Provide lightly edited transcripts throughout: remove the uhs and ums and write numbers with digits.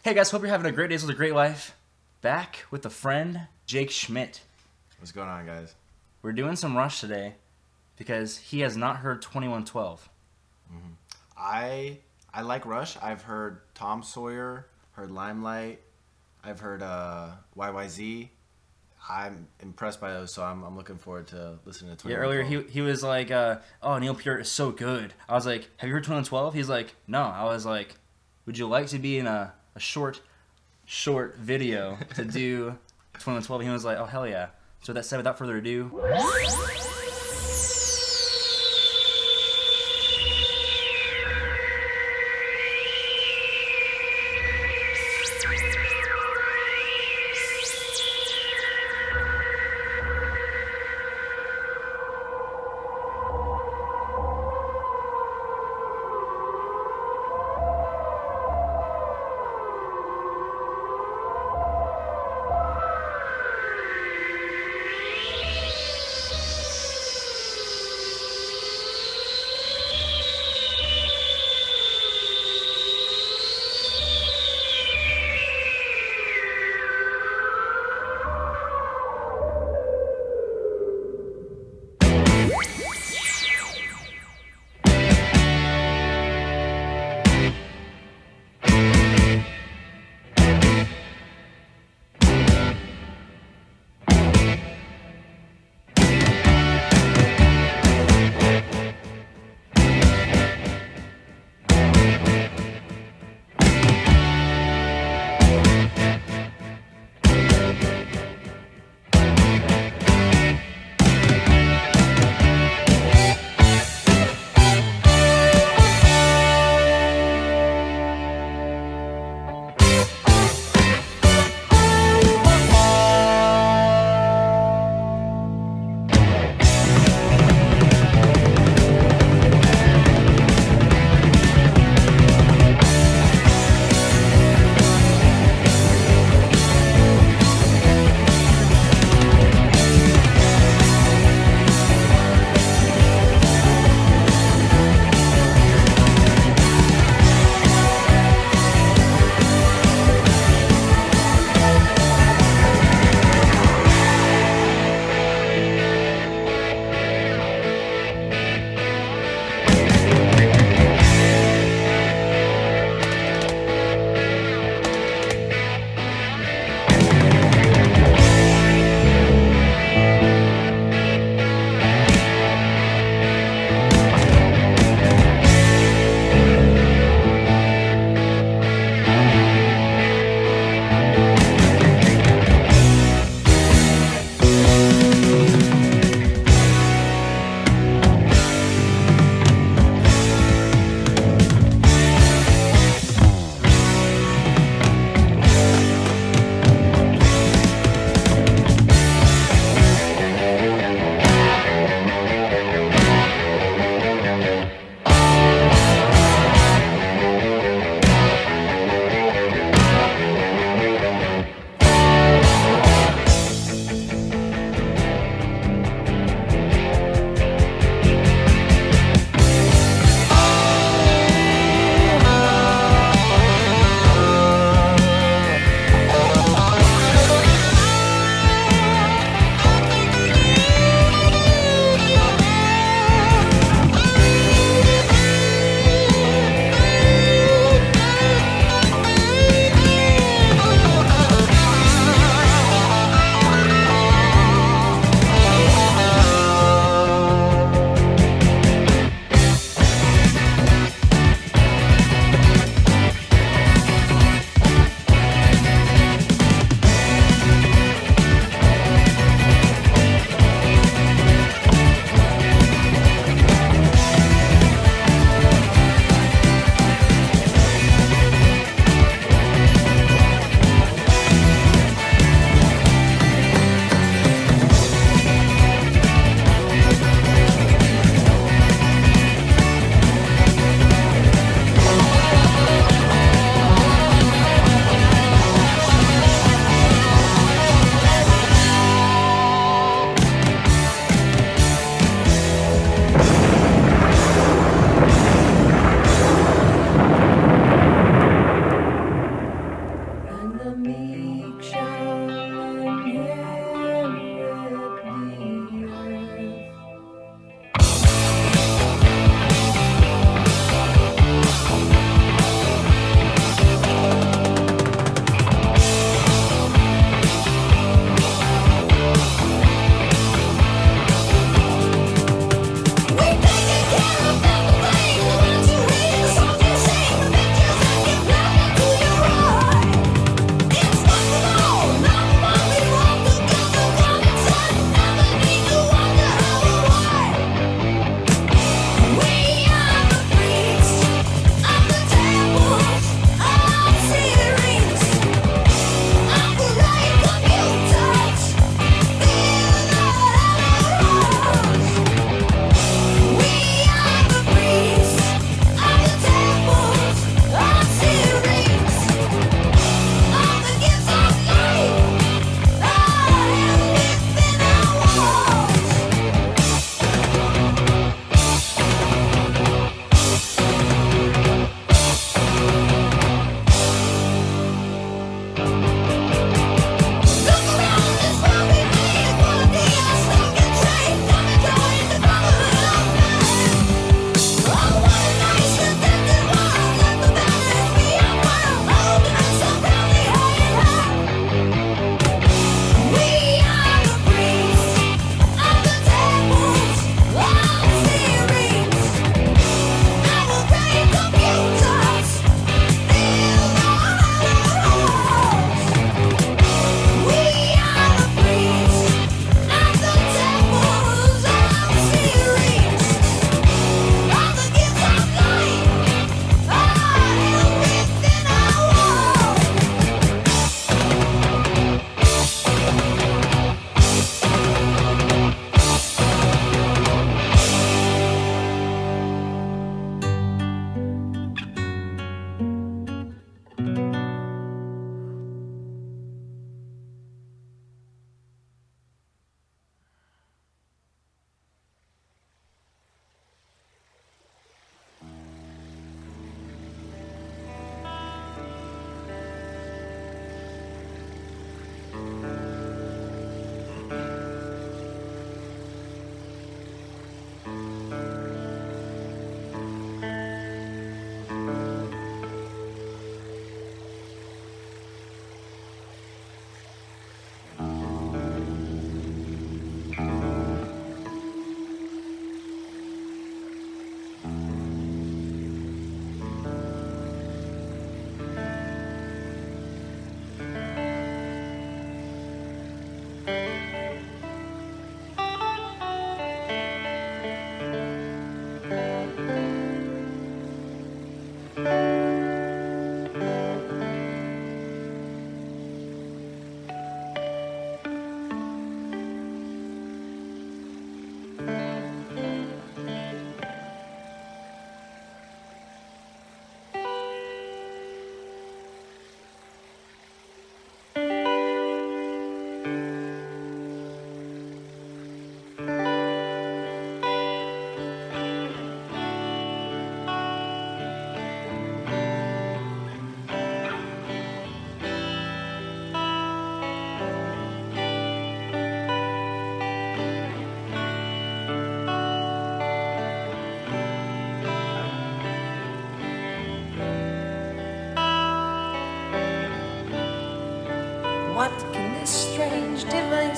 Hey guys, hope you're having a great day with a great life. Back with a friend, Jake Schmidt. What's going on, guys? We're doing some Rush today because he has not heard 2112. I like Rush. I've heard Tom Sawyer, heard Limelight. I've heard YYZ. I'm impressed by those, so I'm looking forward to listening to 2112. Yeah, earlier he was like, oh, Neil Peart is so good. I was like, have you heard 2112? He's like, no. I was like, would you like to be in a short video to do 2112? He was like, oh, hell yeah. So that said, without further ado...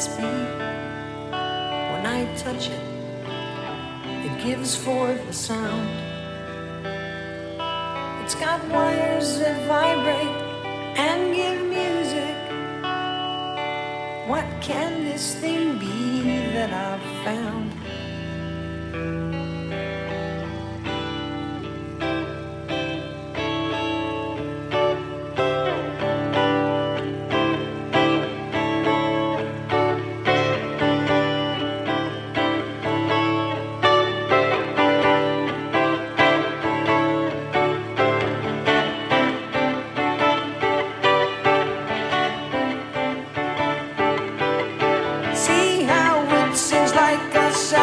must be. When I touch it, it gives forth a sound. It's got wires that vibrate and give music. What can this thing be that I've found? See how it sings like a sound.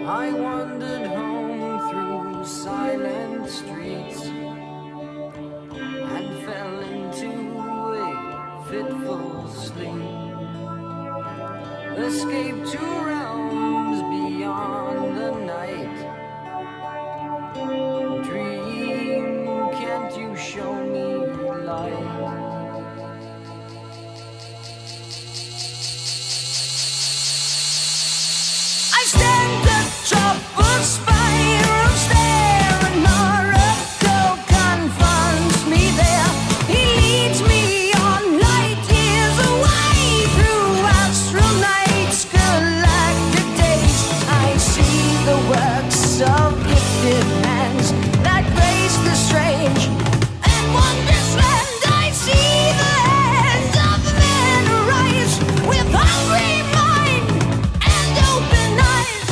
I wandered home through silent streets and fell into a fitful sleep. Escape to realms beyond the night. Dream, can't you show me light? I stand atop a spiral stair, and Miracle confronts me there. He leads me on light years away through astral nights, galactic days. I see the works of gifted hands that grace the strange and wondrous land. I see the hand of men arise with hungry mind and open eyes.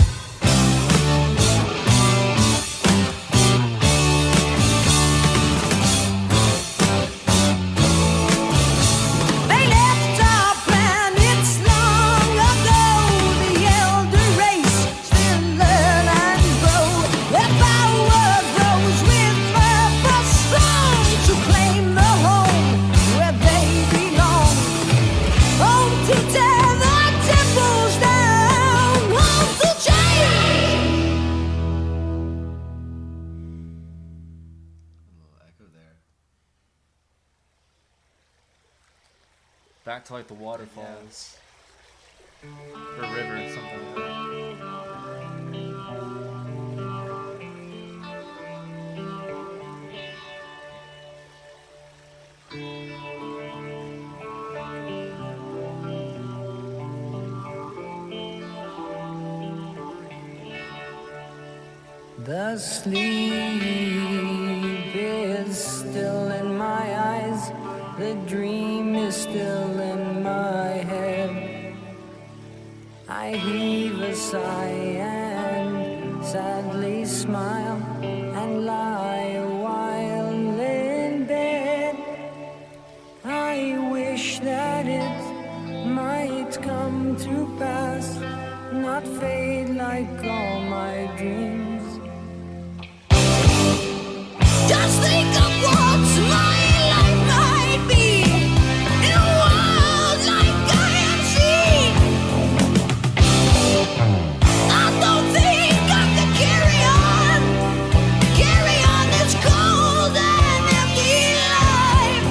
They left our planets long ago. The elder race still learn and grow. Their power grows with purpose strong to claim the home where they belong. Home to tear the temples down, home to change. A little echo there. Back to like the waterfalls or river, something like that. The sleep is still in my eyes. The dream is still in my head. I heave a sigh and sadly smile and lie a while in bed. I wish that it might come to pass, not fade like all my dreams. Just think of what my life might be in a world like I am seeing. I don't think I can carry on this cold and empty life.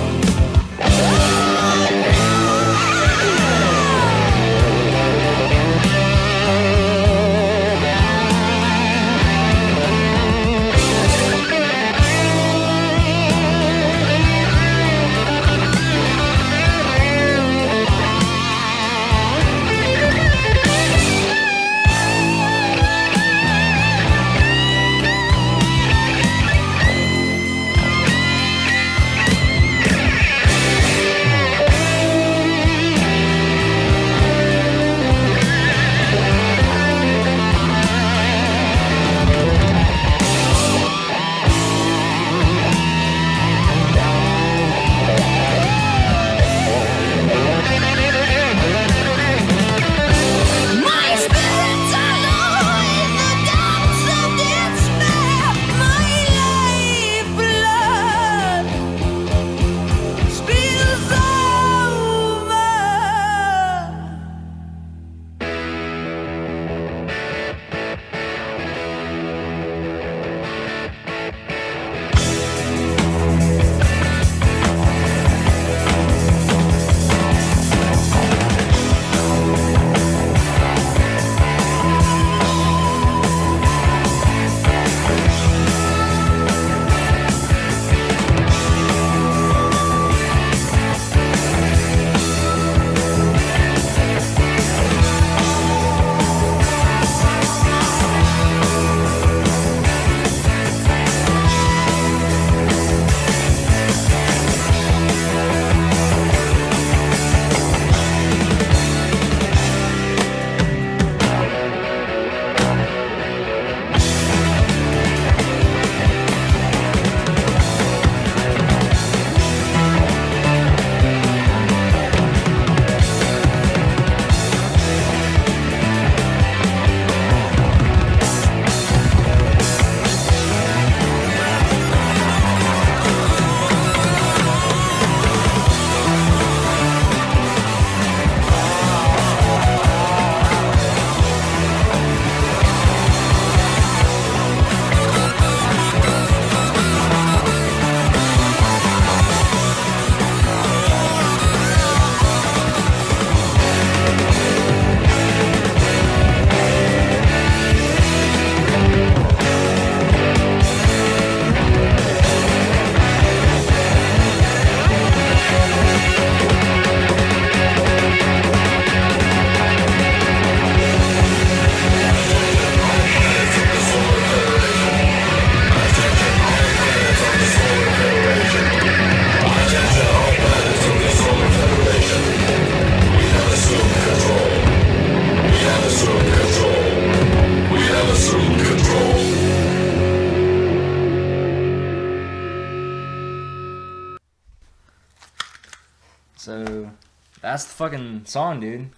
that's the fucking song, dude.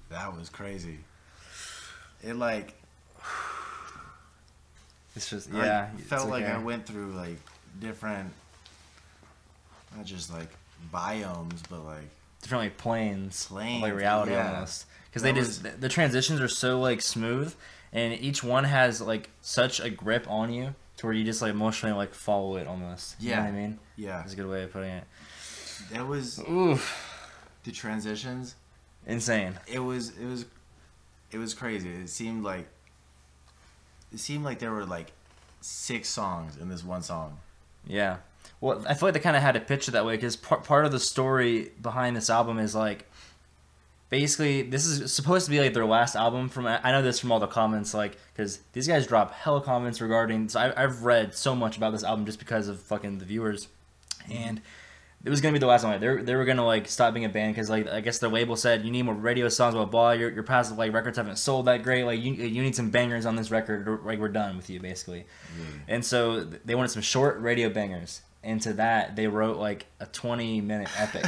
That was crazy. It like It's just I felt like I went through like different, not just like biomes, but like different like planes, Planes, like reality yeah. almost. Because they just the transitions are so like smooth, and each one has like such a grip on you to where you just like emotionally like follow it almost. You know what I mean? Yeah. That's a good way of putting it. That was Oof. the transitions. Insane. It was crazy. It seemed like there were like 6 songs in this one song. Yeah. Well, I feel like they kind of had to pitch it that way because part of the story behind this album is like, basically, this is supposed to be like their last album. From I know this from all the comments, like, because these guys drop hella comments regarding. So I've read so much about this album just because of fucking the viewers, and it was gonna be the last one. They were gonna like stop being a band because like I guess their label said you need more radio songs, blah blah. Your past like records haven't sold that great. Like you need some bangers on this record. Or, like we're done with you basically. And so they wanted some short radio bangers. Into that they wrote like a 20-minute epic.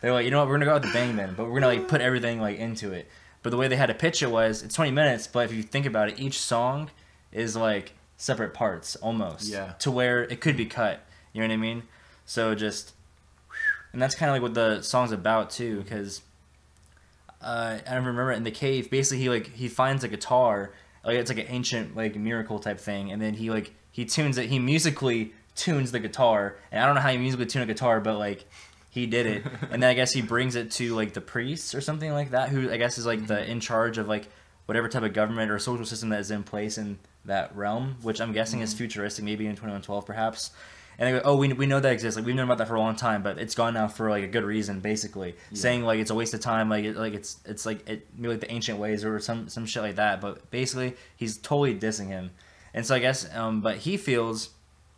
They're like, you know what, we're gonna go out with the bang then, but we're gonna like put everything like into it. But the way they had to pitch it was it's 20 minutes, but if you think about it, each song is like separate parts almost. Yeah. To where it could be cut. You know what I mean? So just. And that's kind of like what the song's about too, because I remember in the cave, basically he finds a guitar, like it's like an ancient like miracle type thing, and then he tunes it. He musically tunes the guitar, and I don't know how you musically tune a guitar, but like he did it, and then I guess he brings it to like the priests or something like that, who I guess is like the in charge of like whatever type of government or social system that is in place in that realm, which I'm guessing is futuristic, maybe in 2112 perhaps. And they go, oh, we know that exists. Like we've known about that for a long time, but it's gone now for like a good reason, basically. Yeah. Saying like it's a waste of time, like it's like maybe like the ancient ways or some shit like that. But basically, he's totally dissing him. And so I guess, but he feels,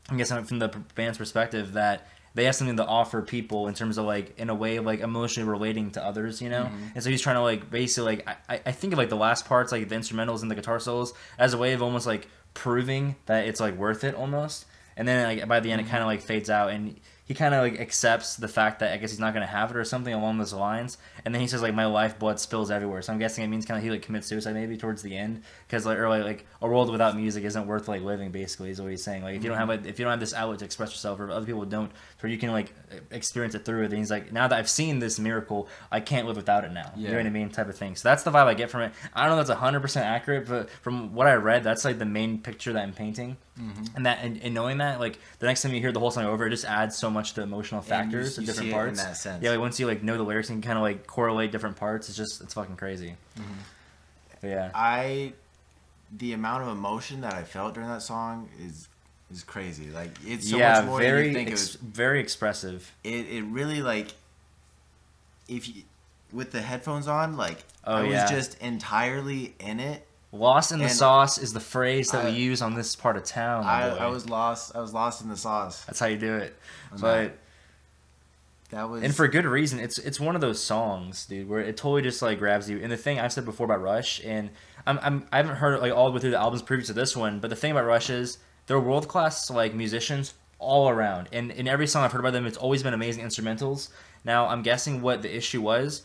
I guess from the band's perspective, that they have something to offer people in terms of like in a way of like emotionally relating to others, you know. Mm-hmm. And so he's trying to like basically like I think of like the last parts, like the instrumentals and the guitar solos, as a way of almost like proving that it's like worth it almost. And then like by the end, it kind of like fades out, and he kind of like accepts the fact that I guess he's not gonna have it or something along those lines. And then he says like my lifeblood spills everywhere. So I'm guessing it means kind of he like commits suicide maybe towards the end, because like or like a world without music isn't worth like living. Basically, is what he's saying. Like if you don't have if you don't have this outlet to express yourself, or other people don't, where you can like experience it through it. And he's like, now that I've seen this miracle, I can't live without it now. Yeah. You know what I mean, type of thing. So that's the vibe I get from it. I don't know if that's 100% accurate, but from what I read, that's like the main picture that I'm painting. Mm-hmm. And knowing that, like the next time you hear the whole song over, it just adds so much to emotional factors to different parts. In that sense. Yeah, like once you like know the lyrics and kind of like correlate different parts, it's fucking crazy. Mm-hmm. Yeah. The amount of emotion that I felt during that song is crazy. Like it's so much more than you think. It was very expressive. It really like if you with the headphones on, like I was just entirely in it. Lost in the sauce is the phrase that we use on this part of town. I was lost in the sauce. That's how you do it. But that was, and for good reason. It's one of those songs, dude, where it totally just like grabs you. And the thing I've said before about Rush, and I haven't heard it like all the way through the albums previous to this one, but the thing about Rush is they're world class like musicians all around. And in every song I've heard about them, it's always been amazing instrumentals. Now I'm guessing what the issue was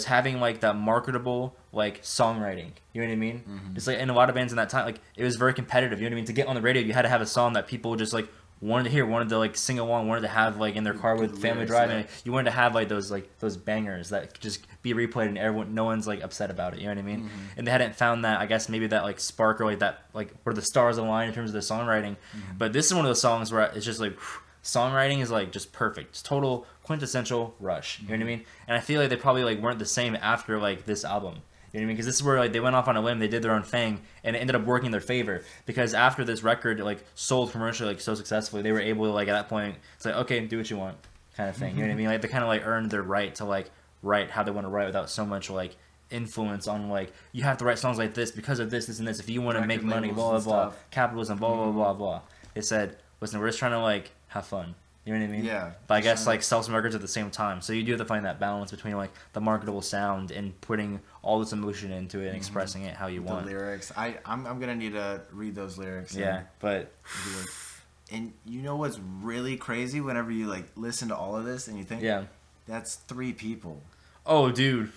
having like that marketable like songwriting. You know what I mean? Mm-hmm. Just like in a lot of bands in that time, like it was very competitive. You know what I mean? To get on the radio, you had to have a song that people just like wanted to hear, wanted to like sing along, wanted to have like in their car with family driving. Yeah. You wanted to have like those bangers that could just be replayed and everyone, no one's like upset about it. You know what I mean? Mm-hmm. And they hadn't found that, I guess maybe that like spark or like that like where the stars align in terms of the songwriting. Mm-hmm. But this is one of those songs where it's just like songwriting is like just perfect. It's total quintessential Rush. You know what I mean? And I feel like they probably like weren't the same after like this album. You know what I mean? Because this is where like they went off on a limb, they did their own thing, and it ended up working in their favor. Because after this record like sold commercially like so successfully, they were able to like at that point it's like, okay, do what you want, kind of thing. Mm-hmm. You know what I mean? Like they kind of like earned their right to like write how they want to write without so much like influence on like you have to write songs like this because of this and this if you want to make money, blah blah blah, capitalism, blah blah blah blah. They said, listen, we're just trying to like have fun. You know what I mean? Yeah. But I guess like sell some records at the same time. So you do have to find that balance between like the marketable sound and putting all this emotion into it and expressing it how you want. The lyrics. I'm gonna need to read those lyrics. Yeah, but and you know what's really crazy whenever you like listen to all of this and you think That's 3 people. Oh, dude.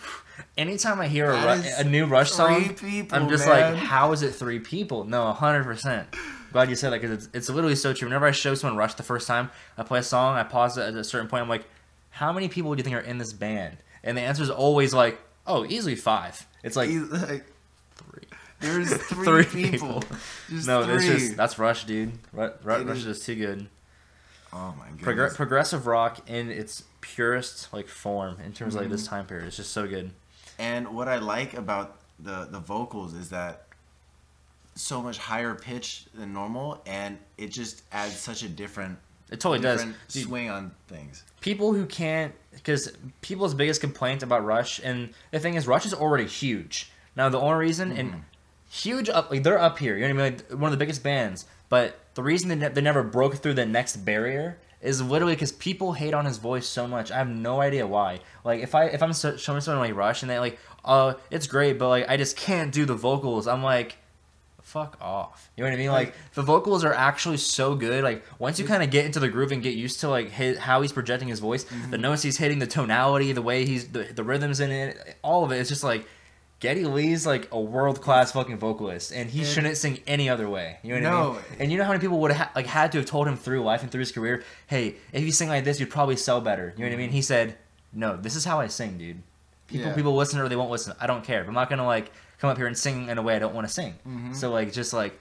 Anytime I hear That is a new Rush song, 3 people, I'm just man. like, how is it 3 people? No, 100%. Glad you said that because it's literally so true. Whenever I show someone Rush the first time, I play a song, I pause it at a certain point, I'm like, how many people do you think are in this band? And the answer is always like, oh, easily 5. It's like 3. There's 3 people. Just No, 3. that's Rush, dude. Rush is just too good. Oh my goodness. Progressive rock in its purest like form in terms of like this time period. It's just so good. And what I like about the vocals is that so much higher pitch than normal, and it just adds such a different It totally does. swing on things. People who can't, because people's biggest complaint about Rush, and the thing is, Rush is already huge. Now the only reason, and huge up, like they're up here. You know what I mean? Like one of the biggest bands. But the reason they never broke through the next barrier is literally because people hate on his voice so much. I have no idea why. Like if I'm showing someone like Rush and they like, it's great, but like I just can't do the vocals. I'm like, fuck off. You know what I mean? Like the vocals are actually so good. Like once you kind of get into the groove and get used to like how he's projecting his voice, the notes he's hitting, the tonality, the way he's the rhythms in it, all of it. It's just like Geddy Lee's like a world-class fucking vocalist, and he shouldn't sing any other way. You know what I mean? And you know how many people would have had to have told him through life and through his career, hey, if you sing like this, you'd probably sell better. You know what I mean? He said, no, this is how I sing, dude. People listen or they won't listen. I don't care. But I'm not gonna like come up here and sing in a way I don't want to sing. So like just like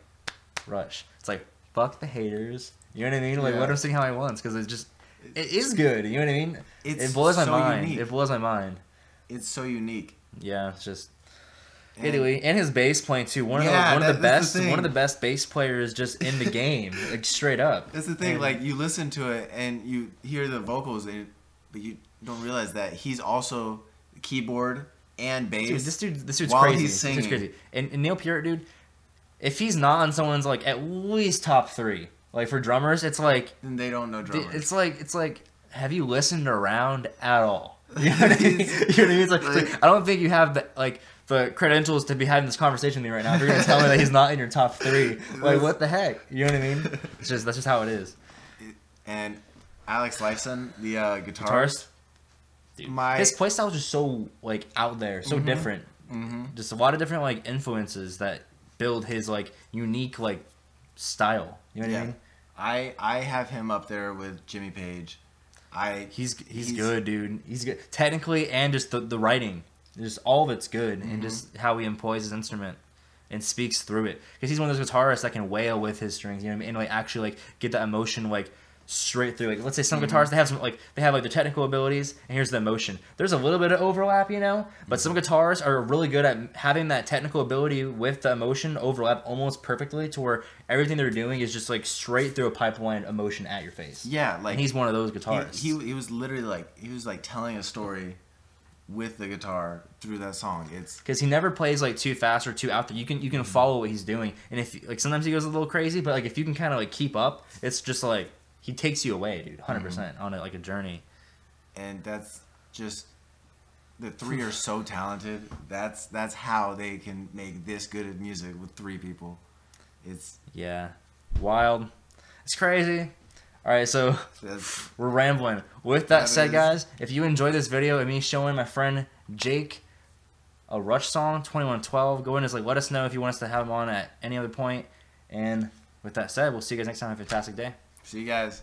Rush. It's like fuck the haters. You know what I mean? Like let him sing how he wants because it is good. You know what I mean? It blows my mind. Unique. It blows my mind. It's so unique. Yeah, it's just. Italy and his bass playing too. One of the best bass players just in the game, like straight up. That's the thing. And like you listen to it and you hear the vocals, but you don't realize that he's also keyboard and bass. Dude, this dude's while crazy. He's singing. This dude's crazy. And Neil Peart, dude, if he's not on someone's like at least top 3, like for drummers, it's like then they don't know drummers. It's like have you listened around at all? You know what I mean? You know what I mean? It's like I don't think you have the credentials to be having this conversation with me right now. If you're gonna tell me that he's not in your top 3, like what the heck? You know what I mean? That's just how it is. And Alex Lifeson, the guitarist, dude, his playstyle is just so like out there, so different. Just a lot of different like influences that build his like unique like style. You know what I mean? I have him up there with Jimmy Page. He's good, dude. He's good technically and just the writing. Just all of it's good, and just how he employs his instrument and speaks through it. Because he's one of those guitarists that can wail with his strings, you know what I mean? And like actually like get that emotion like straight through. Like let's say some guitarists they have the technical abilities, and here's the emotion. There's a little bit of overlap, you know, but some guitars are really good at having that technical ability with the emotion overlap almost perfectly to where everything they're doing is just like straight through a pipeline emotion at your face. Yeah, like and he's one of those guitarists. He was literally like telling a story with the guitar through that song. It's because he never plays like too fast or too out there. You can follow what he's doing, and if like sometimes he goes a little crazy, but like if you can kind of like keep up, it's just like he takes you away, dude, 100% on a journey. And that's just the 3 are so talented. That's how they can make this good of music with 3 people. It's wild. It's crazy. All right, so we're rambling. With that said, guys, if you enjoy this video of me showing my friend Jake a Rush song, 2112, go in and just like let us know if you want us to have him on at any other point. And with that said, we'll see you guys next time. Have a fantastic day. See you guys.